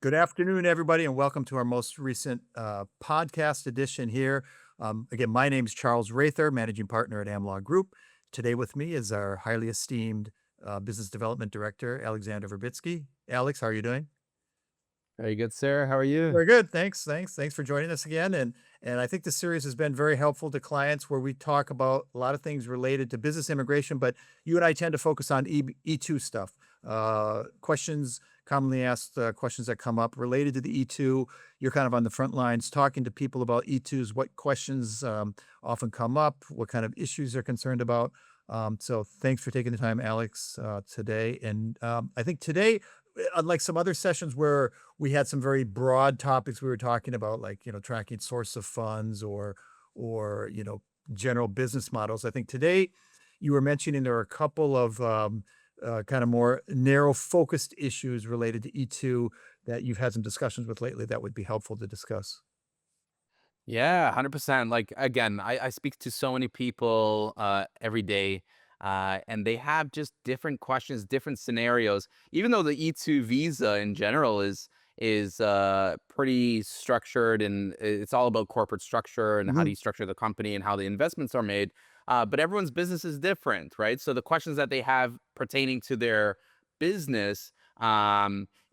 Good afternoon, everybody, and welcome to our most recent podcast edition here. Again, my name is Charles Raether, managing partner at AmLaw Group. Today with me is our highly esteemed business development director, Alexander Verbinski. Alex, how are you doing? Very good, sir. How are you? Very good. Thanks for joining us again. And I think this series has been very helpful to clients where we talk about a lot of things related to business immigration, but you and I tend to focus on E2 stuff. Questions, commonly asked questions that come up related to the E2. You're kind of on the front lines talking to people about E2s, what questions often come up, what kind of issues they're concerned about. So thanks for taking the time, Alex, today. And I think today, unlike some other sessions where we had some very broad topics we were talking about, like, tracking source of funds or general business models. I think today you were mentioning there are a couple of kind of more narrow focused issues related to E2 that you've had some discussions with lately that would be helpful to discuss. Yeah, 100%. Like again, I speak to so many people every day, and they have just different questions, different scenarios. Even though the E2 visa in general is pretty structured, and it's all about corporate structure and how do Mhm. you structure the company and how the investments are made. But everyone's business is different, right? So the questions that they have pertaining to their business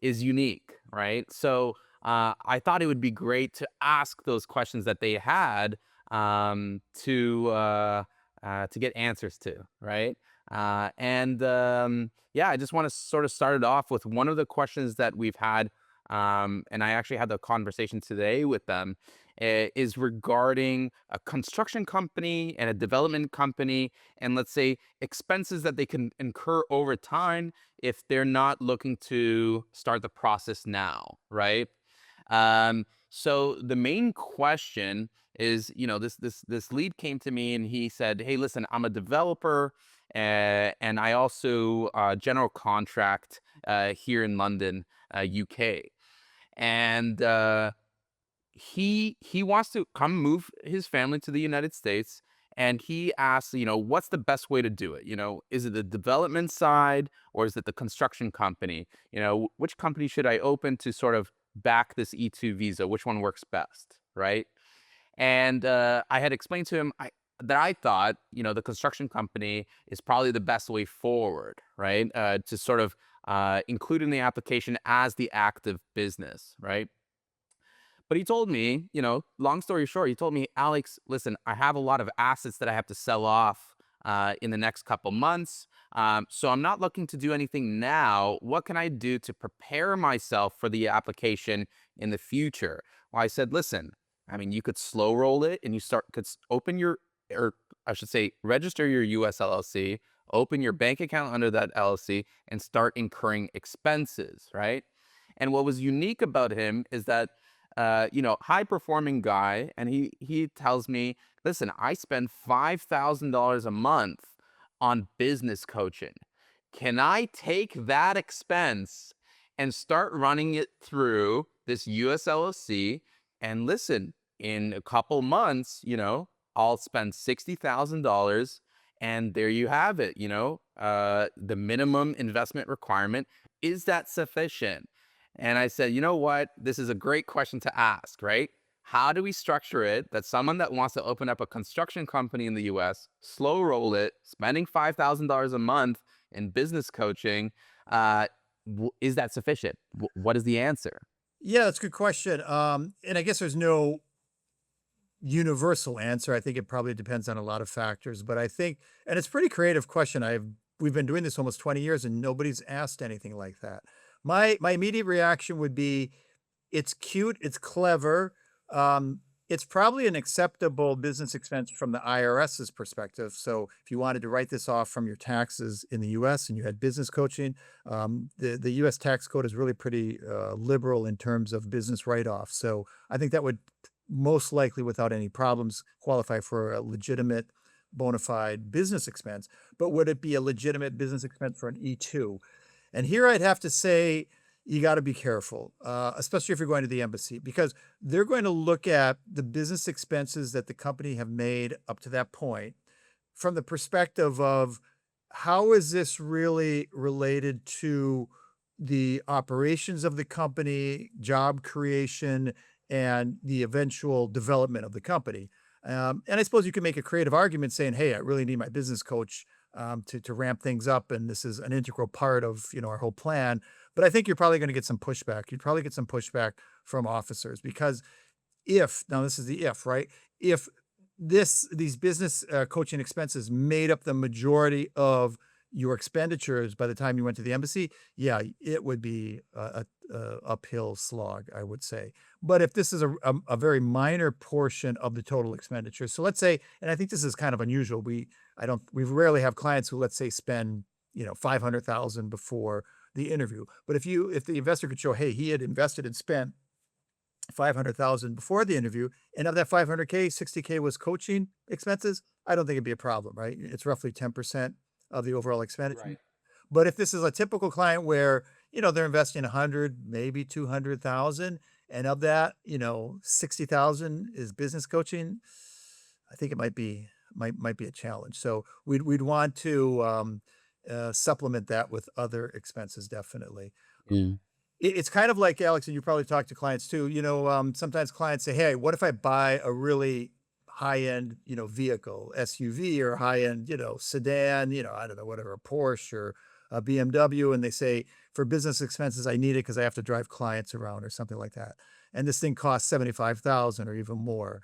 is unique, right? So I thought it would be great to ask those questions that they had to get answers to, right? Yeah, I just want to sort of start it off with one of the questions that we've had, and I actually had the conversation today with them, is regarding a construction company and a development company, and let's say expenses that they can incur over time if they're not looking to start the process now, right? So the main question is, this lead came to me and he said, "Hey, listen, I'm a developer, and I also general contract here in London, UK, and he wants to come move his family to the United States." And he asks, what's the best way to do it? Is it the development side or is it the construction company? Which company should I open to sort of back this E2 visa? Which one works best, right? And I had explained to him that I thought, the construction company is probably the best way forward, right? To sort of include in the application as the active business, right? But he told me, long story short, he told me, Alex, listen, I have a lot of assets that I have to sell off in the next couple months. So I'm not looking to do anything now. What can I do to prepare myself for the application in the future? Well, I said, listen, I mean, you could slow roll it and open your, or I should say, register your US LLC, open your bank account under that LLC, and start incurring expenses, right? And what was unique about him is that high performing guy, and he tells me, listen, I spend $5,000 a month on business coaching. Can I take that expense and start running it through this USLOC? And listen, in a couple months, I'll spend $60,000, and there you have it. The minimum investment requirement, is that sufficient? And I said, you know what? This is a great question to ask, right? How do we structure it that someone that wants to open up a construction company in the US, slow roll it, spending $5,000 a month in business coaching, uh, is that sufficient? What is the answer? Yeah, that's a good question. And I guess there's no universal answer. I think it probably depends on a lot of factors, but I think, and it's a pretty creative question. We've been doing this almost 20 years and nobody's asked anything like that. My immediate reaction would be it's cute, it's clever. It's probably an acceptable business expense from the IRS's perspective. So if you wanted to write this off from your taxes in the US and you had business coaching, the US tax code is really pretty liberal in terms of business write-off. So I think that would most likely, without any problems, qualify for a legitimate bona fide business expense. But would it be a legitimate business expense for an E2? And here I'd have to say you got to be careful, especially if you're going to the embassy, because they're going to look at the business expenses that the company have made up to that point from the perspective of how is this really related to the operations of the company, job creation, and the eventual development of the company. And I suppose you can make a creative argument saying, "Hey, I really need my business coach to ramp things up, and this is an integral part of our whole plan." But I think you're probably going to get some pushback. You'd probably get some pushback from officers because if now this is the if, right? If these business coaching expenses made up the majority of your expenditures by the time you went to the embassy, yeah, it would be a uphill slog, I would say. But if this is a very minor portion of the total expenditure, so let's say, and I think this is kind of unusual. We rarely have clients who, let's say, spend 500,000 before the interview. But if the investor could show, hey, he had invested and spent 500,000 before the interview, and of that 500K, 60K was coaching expenses, I don't think it'd be a problem, right? It's roughly 10% of the overall expenditure. Right. But if this is a typical client where, they're investing 100, maybe 200,000, and of that, 60,000 is business coaching, I think it might be a challenge. So we'd want to supplement that with other expenses, definitely. Yeah. It's kind of like, Alex, and you probably talk to clients too, sometimes clients say, "Hey, what if I buy a really high-end, vehicle, SUV or high-end, sedan, I don't know, whatever, a Porsche or a BMW," and they say, "For business expenses, I need it because I have to drive clients around," or something like that. And this thing costs 75,000 or even more.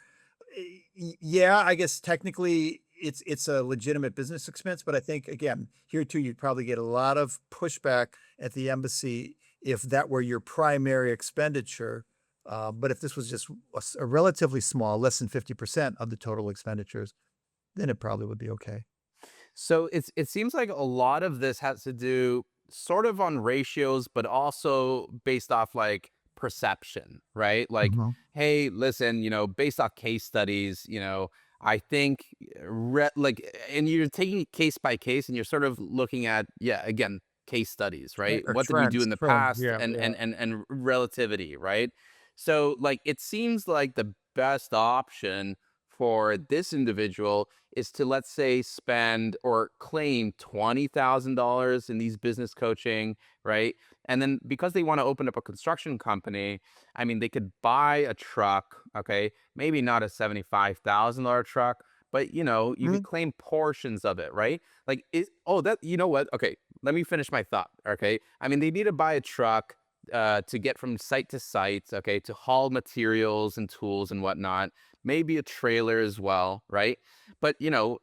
Yeah, I guess technically it's a legitimate business expense, but I think again, here too, you'd probably get a lot of pushback at the embassy if that were your primary expenditure. But if this was just a relatively small, less than 50% of the total expenditures, then it probably would be okay. So it seems like a lot of this has to do sort of on ratios, but also based off like perception, right? Like, Mhm. hey, listen, based off case studies, I think and you're taking it case by case, and you're sort of looking at, yeah, again, case studies, right? Or What did we do trends, in the trends, past, yeah, and yeah. relativity, right? So like, it seems like the best option for this individual is to, let's say, spend or claim $20,000 in these business coaching, right? And then because they want to open up a construction company, I mean, they could buy a truck, okay? Maybe not a $75,000 truck, but you could Mhm. claim portions of it, right? Like, that, you know what? Okay, let me finish my thought, okay? I mean, they need to buy a truck to get from site to site, okay, to haul materials and tools and whatnot, maybe a trailer as well, right? But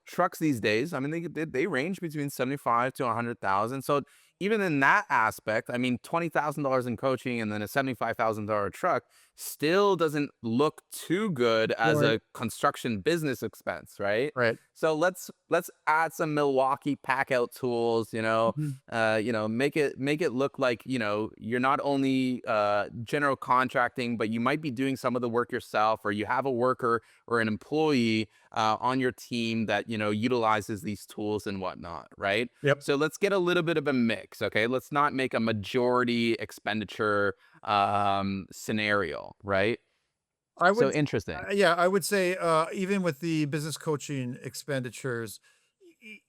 trucks these days, I mean, they range between 75 to 100,000. So even in that aspect, I mean, $20,000 in coaching and then a $75,000 truck still doesn't look too good as Right, a construction business expense, right? right. So let's add some Milwaukee pack out tools, Mhm. make it look like, you're not only general contracting, but you might be doing some of the work yourself, or you have a worker or an employee on your team that utilizes these tools and whatnot, right? Yep. So let's get a little bit of a mix, okay? Let's not make a majority expenditure scenario, right? I So would interesting. yeah, I would say, even with the business coaching expenditures,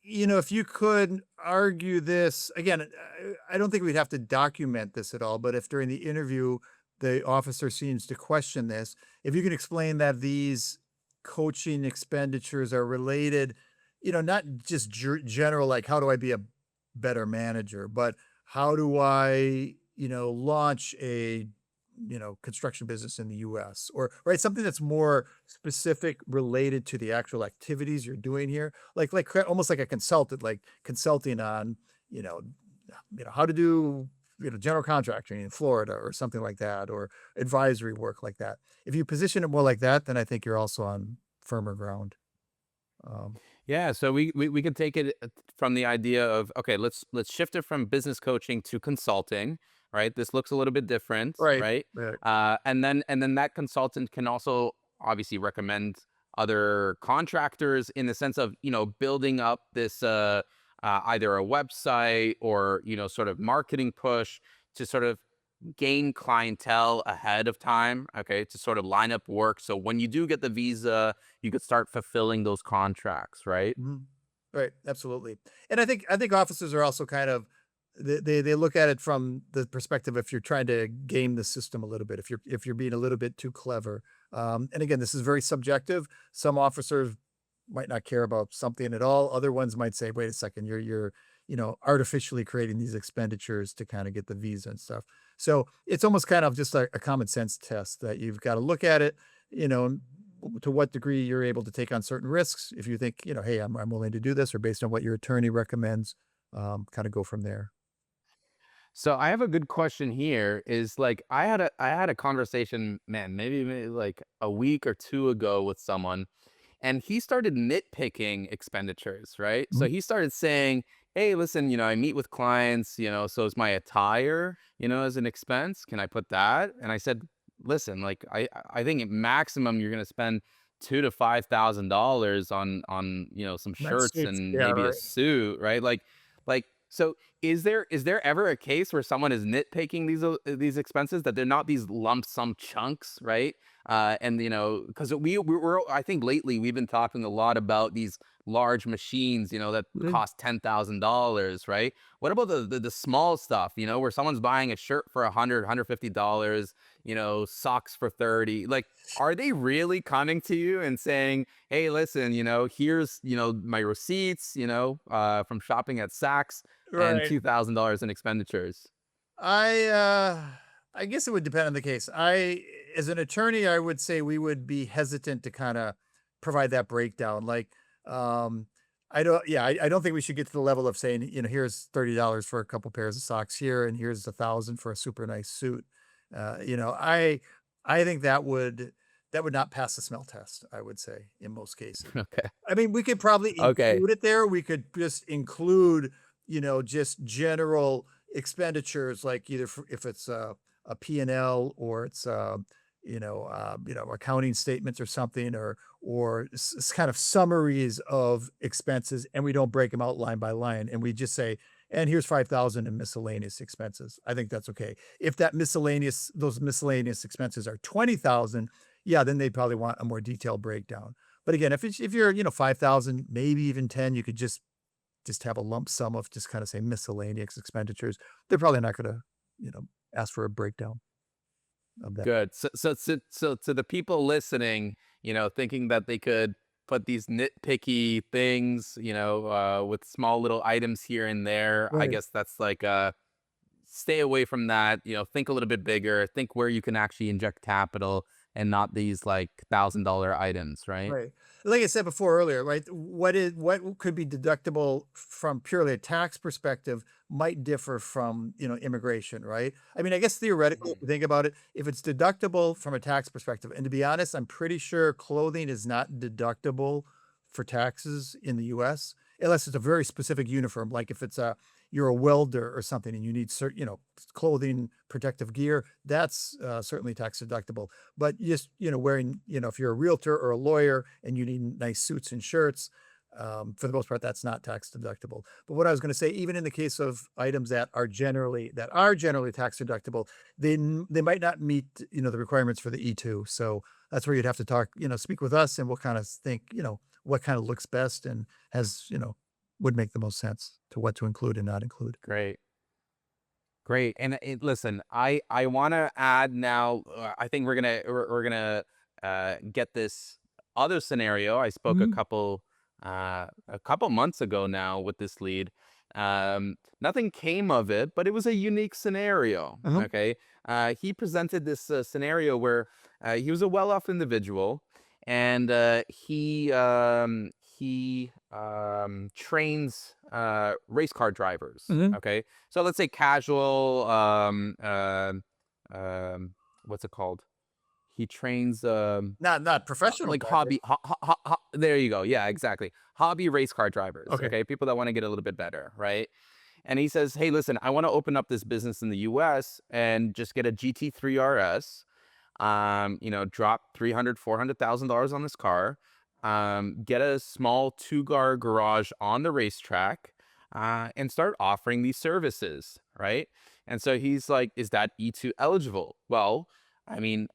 if you could argue this again, I don't think we'd have to document this at all, but if during the interview, the officer seems to question this, if you can explain that these coaching expenditures are related, not just general, like, "How do I be a better manager?" But, "How do I, launch a construction business in the US," or right, something that's more specific related to the actual activities you're doing here, almost like a consultant, like consulting on, you know, how to do, general contracting in Florida or something like that, or advisory work like that. If you position it more like that, then I think you're also on firmer ground. Um, Yeah, so we could take it from the idea of, okay, let's shift it from business coaching to consulting, right? This looks a little bit different, right, right? right. And then that consultant can also obviously recommend other contractors in the sense of building up this either a website or sort of marketing push to sort of gain clientele ahead of time, okay, to sort of line up work. So when you do get the visa, you could start fulfilling those contracts, right? Mhm. Right, absolutely. And I think officers are also kind of they look at it from the perspective if you're trying to game the system a little bit, if you're being a little bit too clever. And again, this is very subjective. Some officers might not care about something at all. Other ones might say, "Wait a second, you're artificially creating these expenditures to kind of get the visa and stuff." So it's almost kind of just a common sense test that you've got to look at it, and to what degree you're able to take on certain risks. If you think, hey, I'm willing to do this, or based on what your attorney recommends, kind of go from there. So I have a good question here. Is like I had a conversation, man, maybe like a week or two ago with someone, and he started nitpicking expenditures, right? So Mhm. he started saying, "Hey, listen, I meet with clients, so is my attire, as an expense? Can I put that?" And I said, "Listen, like I think at maximum you're gonna spend $2,000 to $5,000 on some Nice shirts suits. and Yeah, maybe a right. suit, right? Like so is there ever a case where someone is nitpicking these expenses, that they're not these lump sum chunks, right? And because we're I think lately we've been talking a lot about these large machines, that Mhm. cost $10,000, right? What about the small stuff, where someone's buying a shirt for $150, socks for 30? Like, are they really coming to you and saying, "Hey, listen, here's my receipts, from shopping at Saks, and Right. $2,000 in expenditures"? I uh I guess it would depend on the case. As an attorney, I would say we would be hesitant to kind of provide that breakdown. Like, um, I don't think we should get to the level of saying, here's $30 for a couple pairs of socks here, and here's 1,000 for a super nice suit. I think that would not pass the smell test, I would say, in most cases. Okay. I mean, we could probably Okay. include it there. We could just include, just general expenditures, like either if it's a P&L, or it's accounting statements or something, or kind of summaries of expenses, and we don't break them out line by line, and we just say, and here's 5,000 in miscellaneous expenses. I think that's okay. If those miscellaneous expenses are 20,000, yeah, then they probably want a more detailed breakdown. But again, if you're, 5,000, maybe even 10, you could just have a lump sum of just kind of say miscellaneous expenditures. They're probably not gonna, you know, ask for a breakdown of that. Good. So to the people listening, thinking that they could put these nitpicky things, with small little items here and there, I Right. guess that's like, stay away from that. Think a little bit bigger. Think where you can actually inject capital, and not these like $1,000 items, right? Right. Like I said before earlier, right? What could be deductible from purely a tax perspective might differ from, immigration, right? I mean, I guess theoretically, if Mhm. you think about it, if it's deductible from a tax perspective, and to be honest, I'm pretty sure clothing is not deductible for taxes in the US, unless it's a very specific uniform. Like if you're a welder or something and you need certain, clothing, protective gear, that's certainly tax deductible. But just, wearing, if you're a realtor or a lawyer and you need nice suits and shirts, for the most part, that's not tax deductible. But what I was going to say, even in the case of items that are generally tax deductible, they might not meet, the requirements for the E-2. So that's where you'd have to speak with us, and we'll kind of think, what kind of looks best and has, would make the most sense to what to include and not include. Great. Great. And listen, I want to add now. I think we're gonna get this other scenario. I spoke Mhm. a couple months ago now with this lead. Nothing came of it, but it was a unique scenario. Uh-huh. Okay. He presented this scenario where he was a well-off individual, and he trains race car drivers. Mhm. Okay, so let's say casual, what's it called? He trains, Not professional like driver. there you go. Yeah, exactly. Hobby race car drivers. Okay. Okay, people that want to get a little bit better, right? And he says, "Hey, listen, I want to open up this business in the U.S. and just get a GT3 RS. Drop 300, $400,000 on this car. Get a small two-car garage on the racetrack, and start offering these services, right?" And so he's like, "Is that E2 eligible?" Well, I mean,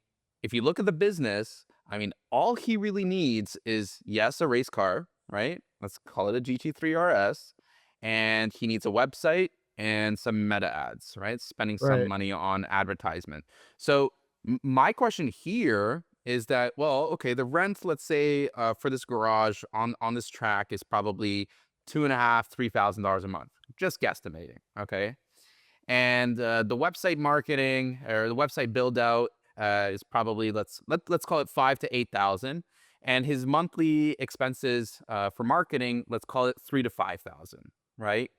if you look at the business, I mean, all he really needs is, yes, a race car, right? Let's call it a GT3 RS. And he needs a website, and some meta ads, right? Spending some Right. money on advertisement. So my question here is that, well, okay, the rent, let's say, for this garage on this track is probably $2,500 to $3,000 a month, just guesstimating, okay? And the website marketing or the website build out is probably let's call it 5 to 8 thousand, and his monthly expenses for marketing, let's call it 3 to 5 thousand, right?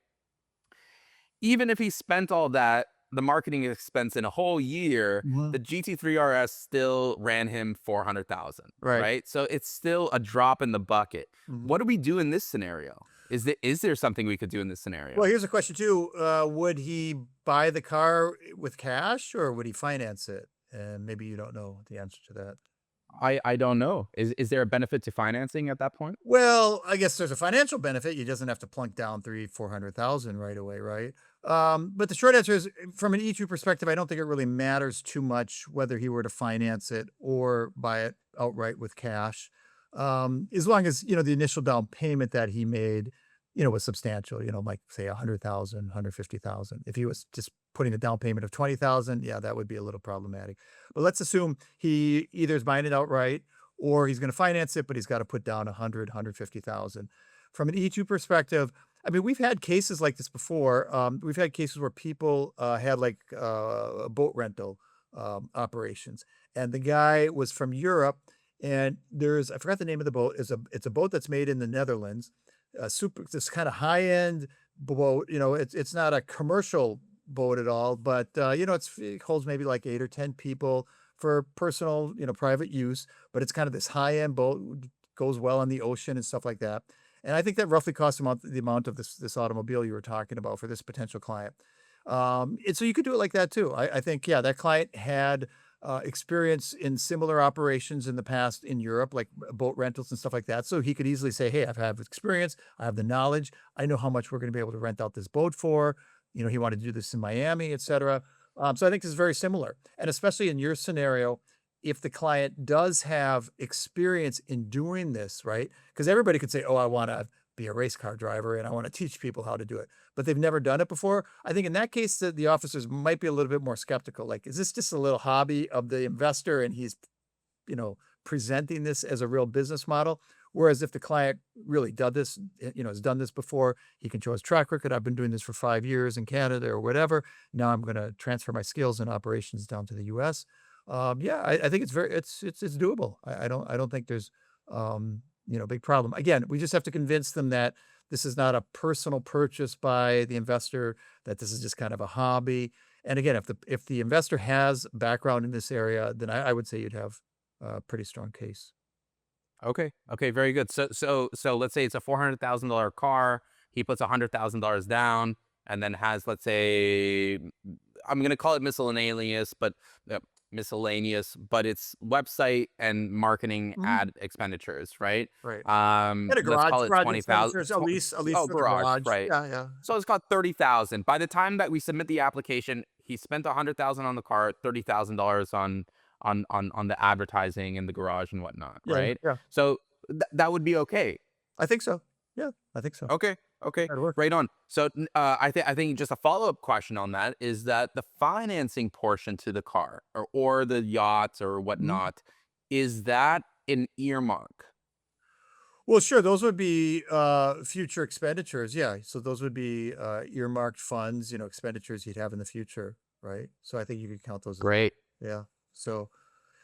Even if he spent all that, the marketing expense in a whole year, Mhm. the GT3 RS still ran him 400,000, Right. right? So it's still a drop in the bucket. Mhm. What do we do in this scenario? Is there something we could do in this Well, scenario? here's a question too. Would he buy the car with cash or would he finance it? And maybe you don't know the answer to that. I don't know. Is there a benefit to financing at that point? Well, I guess there's a financial benefit. He doesn't have to plunk down 300,000, 400,000 right away, right? But the short answer is, from an E2 perspective, I don't think it really matters too much whether he were to finance it or buy it outright with cash. As long as, the initial down payment that he made, was substantial, like say 100,000, 150,000. If he was just putting a down payment of 20,000, yeah, that would be a little problematic. But let's assume he either is buying it outright or he's going to finance it, but he's got to put down 100, 150,000. From an E2 perspective, I mean, we've had cases like this before. We've had cases where people had like boat rental operations, and the guy was from Europe. And I forgot the name of the boat. It's a boat that's made in the Netherlands. Super, this kind of high end boat. It's not a commercial boat at all, but it holds maybe like 8 or 10 people for personal, private use, but it's kind of this high-end boat, goes well on the ocean and stuff like that. And I think that roughly cost the amount of this automobile you were talking about for this potential client. And so you could do it like that too. I think, yeah, that client had experience in similar operations in the past in Europe, like boat rentals and stuff like that. So he could easily say, "Hey, I've had experience. I have the knowledge. I know how much we're going to be able to rent out this boat for." He wanted to do this in Miami, etc. So I think this is very similar, and especially in your scenario, if the client does have experience in doing this, right? Because everybody could say, "Oh, I want to be a race car driver and I want to teach people how to do it," but they've never done it before. I think in that case, the officers might be a little bit more skeptical. Like, is this just a little hobby of the investor, and he's presenting this as a real business model? Whereas if the client really did this, has done this before, he can show his track record. I've been doing this for 5 years in Canada or whatever. Now I'm going to transfer my skills and operations down to the U.S. Yeah, I think it's doable. I don't think there's big problem. Again, we just have to convince them that this is not a personal purchase by the investor, that this is just kind of a hobby. And again, if the investor has background in this area, then I would say you'd have a pretty strong case. Okay. Okay. Very good. So let's say it's a $400,000 car. He puts $100,000 down, and then has, let's say, I'm gonna call it miscellaneous, but it's website and marketing Mhm. ad expenditures, right? Right. And a Let's call it garage 20,000. expenditures, at least Oh, for the garage, garage. right? Yeah, yeah. So it's got 30,000. By the time that we submit the application, he spent 100,000 on the car, $30,000 on the advertising and the garage and whatnot, Yeah, right? yeah. So that would be okay. I think so. Yeah, I think so. Okay. Okay. That'd work. Right on. So I think just a follow-up question on that is that the financing portion to the car, or the yacht or Mhm. whatnot, is that an earmark? Well, sure, those would be, future expenditures, yeah, so those would be, earmarked funds, expenditures you'd have in the future, right? So I think you could count those as Great. yeah. So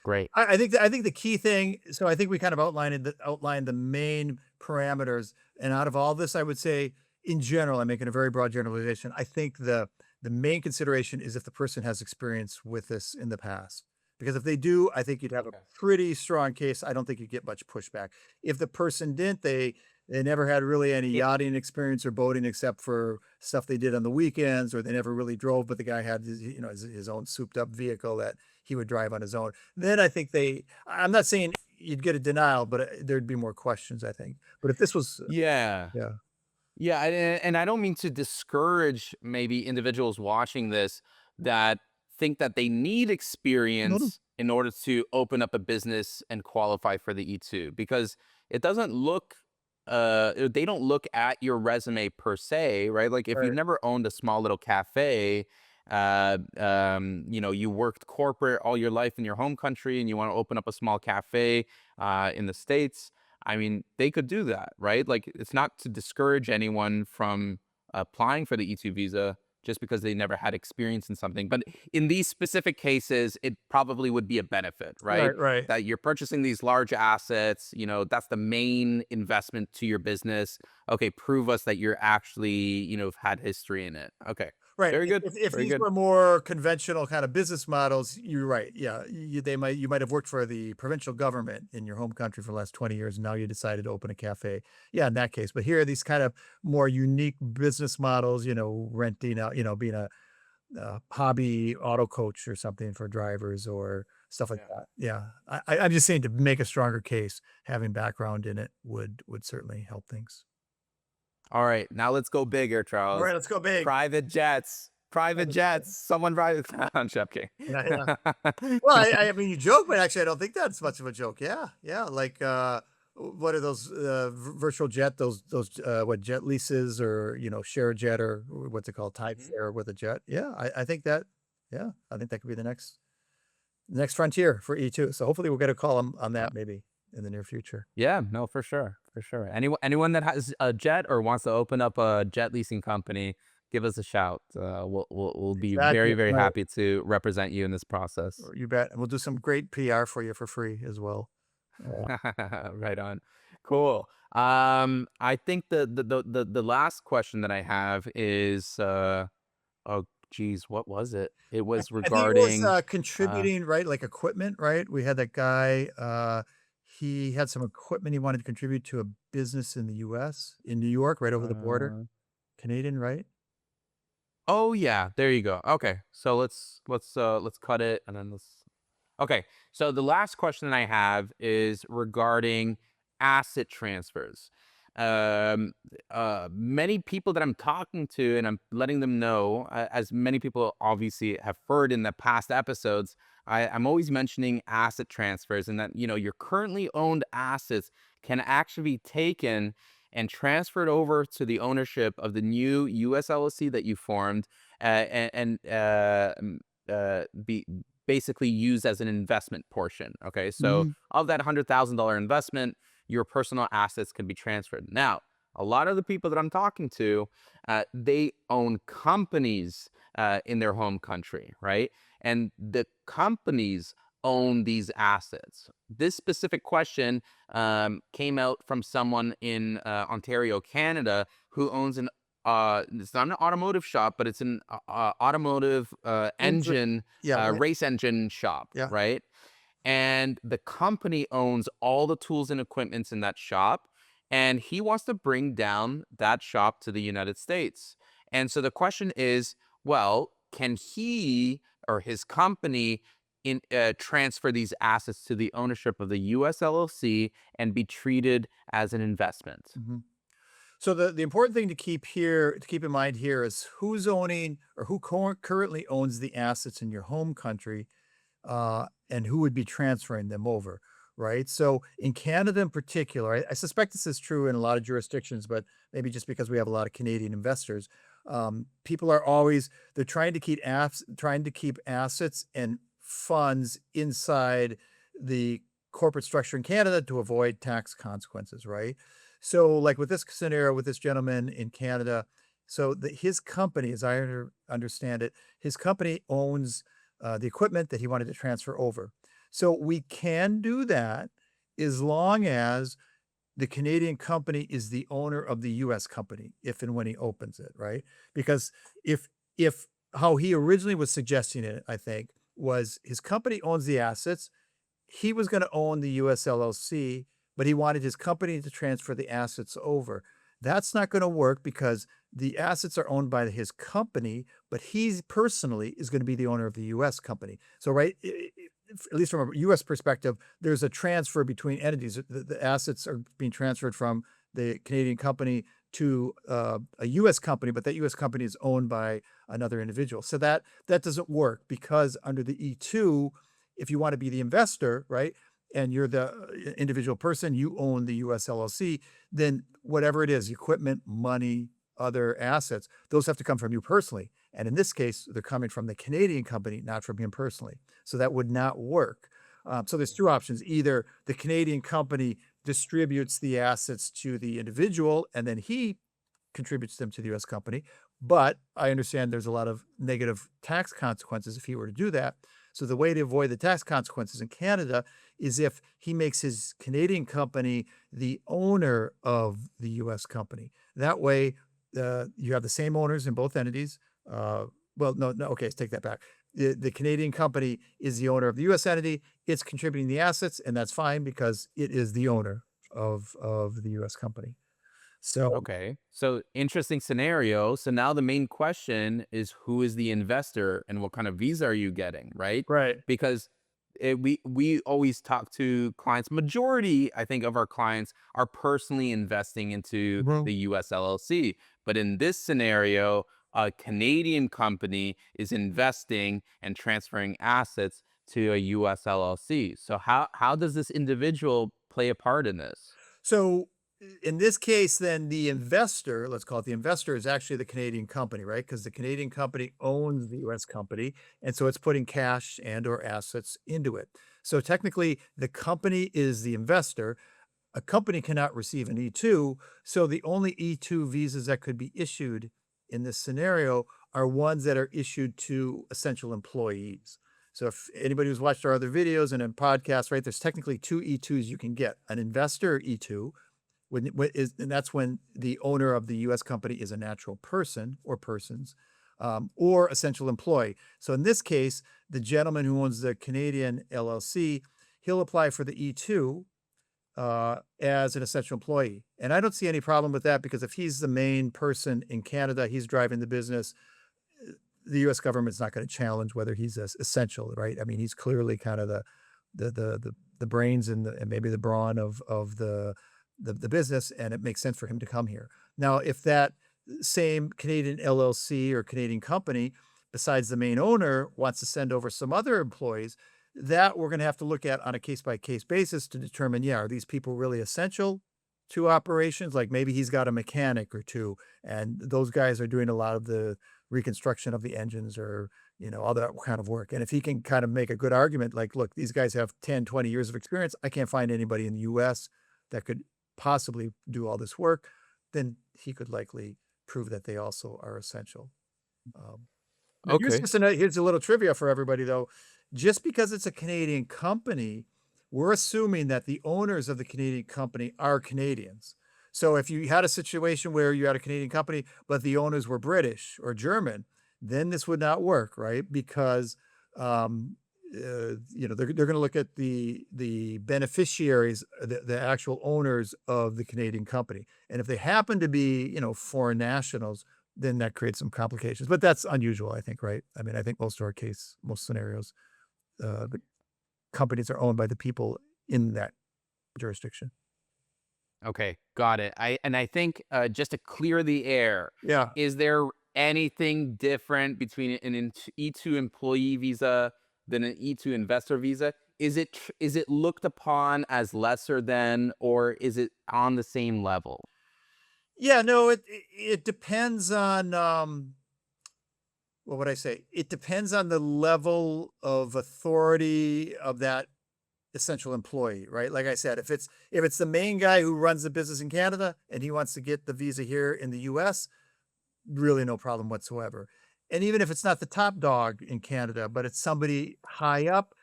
Great. I think the key thing, so I think we kind of outlined the main parameters, and out of all this, I would say, in general, I'm making a very broad generalization. I think the main consideration is if the person has experience with this in the past. Because if they do, I think you'd have a Okay. pretty strong case. I don't think you'd get much pushback. If the person didn't, they never had really any It, yachting experience or boating except for stuff they did on the weekends, or they never really drove, but the guy had his own souped up vehicle that he would drive on his own. Then I think I'm not saying you'd get a denial, but there'd be more questions, I think. But if this was yeah. yeah. Yeah, and I don't mean to discourage maybe individuals watching this that think that they need No, no. experience in order to open up a business and qualify for the E2, because it doesn't look they don't look at your resume per se, right? Like if you've Right. never owned a small little cafe, you know, you worked corporate all your life in your home country and you want to open up a small cafe in the States, I mean, they could do that, right? Like it's not to discourage anyone from applying for the E2 visa just because they never had experience in something. But in these specific cases, it probably would be a benefit, right? Right. Right. That you're purchasing these large assets, you know, that's the main investment to your business. Okay, prove us that you're actually, you know, have had history in it. Okay, Right. very good, If very these good. were more conventional kind of business models, you're right. Yeah, you might have worked for the provincial government in your home country for the last 20 years, and now you decided to open a cafe. Yeah, in that case. But here are these kind of more unique business models. Renting out, being a hobby auto coach or something for drivers or stuff like Yeah. that. Yeah, I'm just saying to make a stronger case, having background in it would certainly help things. All right, now let's go bigger, All right, Charles. let's go big. Private jets, private jets. Someone private. I'm joking. Yeah, yeah. Well, I mean, you joke, but actually, I don't think that's much of a joke. Yeah, yeah. Like, what are those virtual jet? What jet leases or share a jet or what's it called, time Mhm. share with a jet? Yeah, I think that. Yeah, I think that could be the next frontier for E2. So hopefully, we'll get a call on Uh, that maybe in the near future. Yeah, no, for sure, for sure. Anyone that has a jet or wants to open up a jet leasing company, give us a shout. We'll be Exactly. very, very Right. happy to represent you in this process. You bet. And we'll do some great PR for you for free as well. Right on. Cool. I think the last question that I have is oh geez, what was it? It I was I think it was, regarding uh contributing, right, like equipment, right? We had that guy, he had some equipment he wanted to contribute to a business in the US, in New York, right over the border. uh Canadian, right? oh yeah, there you go. Okay. So let's cut it and then let's okay. So the last question that I have is regarding asset transfers. Um, Many people that I'm talking to and I'm letting them know, as many people obviously have heard in the past episodes, I'm always mentioning asset transfers and that, you know, your currently owned assets can actually be taken and transferred over to the ownership of the new US LLC that you formed be basically used as an investment portion. Okay. So Mhm. of that $100,000 investment, your personal assets can be transferred. Now, a lot of the people that I'm talking to, they own companies in their home country, right? And the companies own these assets. This specific question came out from someone in Ontario, Canada, who owns an it's not an automotive shop, but it's an automotive Owns it. engine, Yeah, right. race engine shop, Yeah. right? And the company owns all the tools and equipments in that shop, and he wants to bring down that shop to the United States. And so the question is, well, can he or his company transfer these assets to the ownership of the US LLC and be treated as an investment? Mhm. So the important thing to keep in mind here is who's owning or who currently owns the assets in your home country, and who would be transferring them over, right? So in Canada in particular, I suspect this is true in a lot of jurisdictions, but maybe just because we have a lot of Canadian investors, people are always they're trying to keep assets and funds inside the corporate structure in Canada to avoid tax consequences, right? So, like with this scenario with this gentleman in Canada, so his company, as I understand it, his company owns the equipment that he wanted to transfer over. So we can do that as long as the Canadian company is the owner of the US company, if and when he opens it, right? Because if how he originally was suggesting it, I think, was his company owns the assets, he was gonna own the US LLC, but he wanted his company to transfer the assets over. That's not gonna work because the assets are owned by his company, but he's personally is gonna be the owner of the US company. So, right, at least from a US perspective, there's a transfer between entities. The assets are being transferred from the Canadian company to a US company, but that US company is owned by another individual. So that doesn't work because under the E2, if you want to be the investor, right? and you're the individual person, you own the US LLC, then whatever it is, equipment, money, other assets, those have to come from you personally. And in this case, they're coming from the Canadian company, not from him personally. So that would not work. So there's two options. Either the Canadian company distributes the assets to the individual and then he contributes them to the US company. But I understand there's a lot of negative tax consequences if he were to do that. So the way to avoid the tax consequences in Canada is if he makes his Canadian company the owner of the US company. That way, you have the same owners in both entities. Well, no, okay, let's take that back. The Canadian company is the owner of the US entity. It's contributing the assets, and that's fine because it is the owner of the US company. So Okay. So interesting scenario. So now the main question is who is the investor and what kind of visa are you getting, right? right. Because we always talk to clients. Majority, I think, of our clients are personally investing into Mhm. the US LLC. But in this scenario, a Canadian company is investing and transferring assets to a US LLC. So how does this individual play a part in this? So in this case, then the investor, let's call it the investor, is actually the Canadian company, right? Because the Canadian company owns the US company, and so it's putting cash and or assets into it. So technically, the company is the investor. A company cannot receive an E-2, so the only E-2 visas that could be issued in this scenario are ones that are issued to essential employees. So if anybody who's watched our other videos and in podcasts, right, there's technically two E-2s you can get: an investor E-2, and that's when the owner of the U.S. company is a natural person or persons, or essential employee. So in this case, the gentleman who owns the Canadian LLC, he'll apply for the E-2 as an essential employee. And I don't see any problem with that because if he's the main person in Canada, he's driving the business, the US government's not going to challenge whether he's essential, right? I mean, he's clearly kind of the brains and maybe the brawn of the business, and it makes sense for him to come here. Now, if that same Canadian LLC or Canadian company, besides the main owner, wants to send over some other employees, that we're going to have to look at on a case by case basis to determine, yeah, are these people really essential to operations? Like maybe he's got a mechanic or two, and those guys are doing a lot of the reconstruction of the engines or, all that kind of work. And if he can kind of make a good argument, like, look, these guys have 10, 20 years of experience. I can't find anybody in the US that could possibly do all this work, then he could likely prove that they also are essential. Um, Now Okay. here's a little trivia for everybody though. Just because it's a Canadian company, we're assuming that the owners of the Canadian company are Canadians. So if you had a situation where you had a Canadian company, but the owners were British or German, then this would not work, right? Because um, they're going to look at the beneficiaries, the actual owners of the Canadian company, and if they happen to be foreign nationals, then that creates some complications. But that's unusual, I think, right? I mean, I think most scenarios, the companies are owned by the people in that jurisdiction. Okay, got it. I think just to clear the air, Yeah. is there anything different between an E2 employee visa than an E2 investor visa? Is it looked upon as lesser than, or is it on the same level? Yeah, no, it depends on what would I say? It depends on the level of authority of that essential employee, right? Like I said, if it's the main guy who runs the business in Canada and he wants to get the visa here in the US, really no problem whatsoever. And even if it's not the top dog in Canada, but it's somebody high up,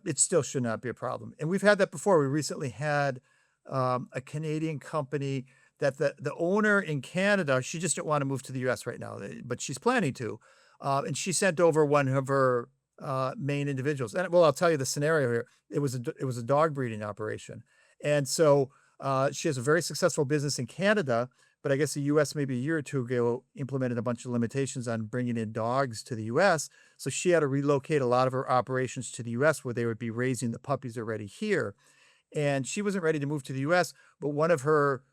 it still should not be a problem. And we've had that before. We recently had a Canadian company that the owner in Canada, she just didn't want to move to the US right now, but she's planning to. And she sent over one of her main individuals. And well, I'll tell you the scenario here. It was a dog breeding operation. And so she has a very successful business in Canada, but I guess the US maybe a year or two ago implemented a bunch of limitations on bringing in dogs to the US. So she had to relocate a lot of her operations to the US where they would be raising the puppies already here. And she wasn't ready to move to the US, but one of her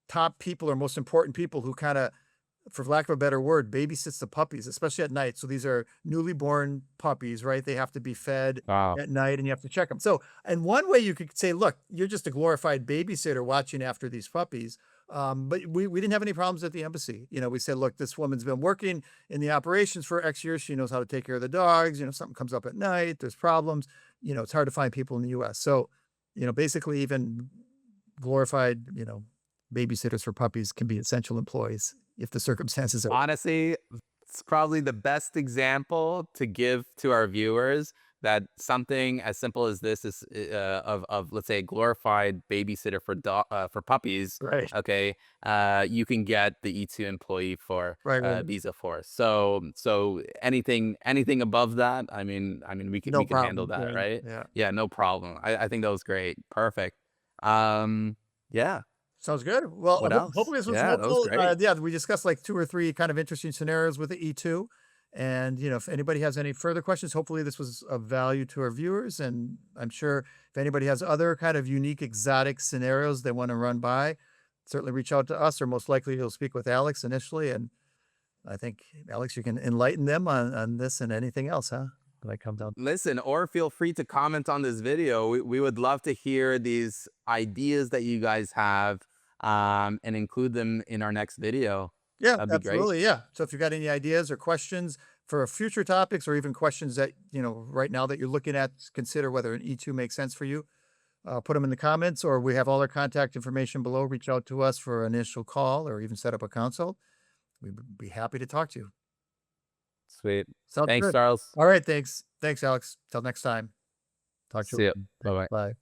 top people or most important people who kind of for lack of a better word, babysits the puppies, especially at night. So these are newly born puppies, right? They have to be fed Wow. at night and you have to check them. So, and one way you could say, look, you're just a glorified babysitter watching after these puppies. But we didn't have any problems at the embassy. You know, we said, look, this woman's been working in the operations for X years. She knows how to take care of the dogs. You know, something comes up at night, there's problems. You know, it's hard to find people in the US. So, you know, basically even glorified, you know, babysitters for puppies can be essential employees if the circumstances are. Honestly, it's probably the best example to give to our viewers that something as simple as this is of let's say a glorified babysitter for puppies. Right. Okay, you can get the E2 employee for Right, right. visa for. So anything above that, No we can handle problem. that, Yeah, right? yeah. Yeah, no problem. I think that was great. Perfect. Yeah. Sounds good. Well, What else? hopefully this was Yeah, that was helpful. great. Yeah, we discussed like 2 or 3 kind of interesting scenarios with the E2. And, you know, if anybody has any further questions, hopefully this was of value to our viewers. And I'm sure if anybody has other kind of unique, exotic scenarios they want to run by, certainly reach out to us, or most likely you'll speak with Alex initially. And I think, Alex, you can enlighten them on this and anything else, huh? When I come down. Listen, or feel free to comment on this video. We would love to hear these ideas that you guys have, and include them in our next video. Yeah, That'd be great. absolutely. Yeah. So if you've got any ideas or questions for future topics, or even questions that, you know, right now that you're looking at, consider whether an E2 makes sense for you, put them in the comments, or we have all our contact information below. Reach out to us for an initial call or even set up a consult. We'd be happy to talk to you. Sweet. Sounds Thanks, good. Charles. All right. Thanks. Thanks, Alex. Till next time. Talk to See you. ya. Bye-bye. Bye.